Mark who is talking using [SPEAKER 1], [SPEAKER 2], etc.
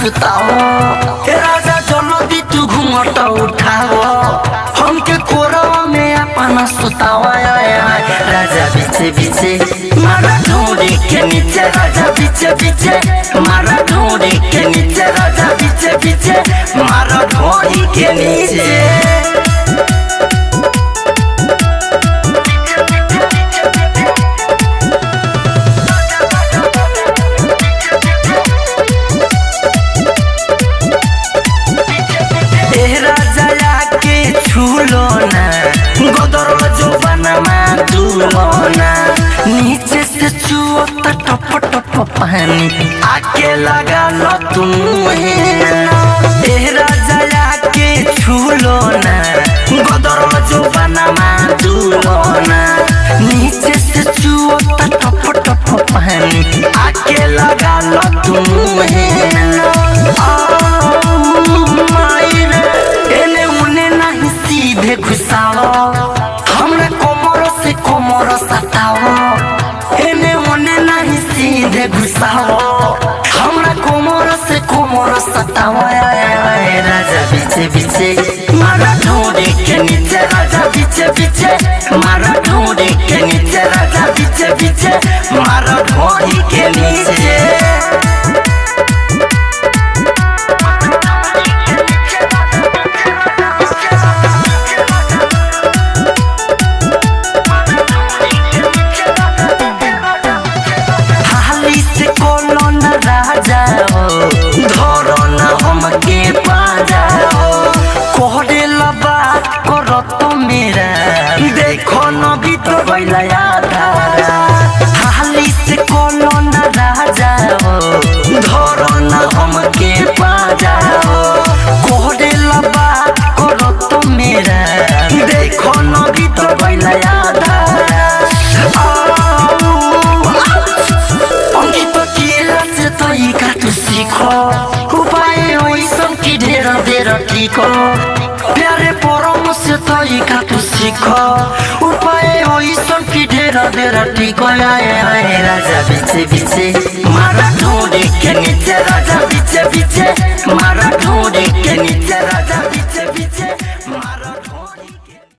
[SPEAKER 1] सुताओ राजा जल्दी तू घूंघट उठाओ हमके कोरवा में अपना सुताओ राजा पीछे पीछे मारा ढूंढी के नीचे राजा पीछे पीछे मारा ढूंढी के नीचे राजा पीछे पीछे मारा ढूंढी के नीचे। गोदर जो बनमा दूलोना नीचे से चुओ टप टप पानी आके लगा लो तुम राजा के छूलो ना गोदर जो बनमा दूलोना नीचे से चुओ टप टप पानी आके लगा लो तुम घुसाओ हमरे कोमर से कोमर सताओ एने ओने नहीं सीधे घुसाओ हमरे कोमर से कोमर सताओ राजा पीछे पीछे मारा ढूंढी के नीचे राजा पीछे पीछे मारा ढूंढी के नीचे राजा पीछे पीछे मारा ढूंढी के नीचे। धरो न हमके पाजाओ कोहरे बात करो तो मेरा देखो न भी तो बैला धारा हाली से कोनो न राजाओ धरो न हमके पाजाओ कोहरे बात करो तो मेरा देखो न भी तो बैला धारा उपाय ओइसन की ढेर ढेर टीको प्यारे परम से तरीका तू सीखो उपाय ओइसन की ढेर ढेर टीको राजा पीछे पीछे मारा ढूंढी के नीचे राजा पीछे पीछे मारा ढूंढी के नीचे राजा पीछे पीछे मारा ढूंढी।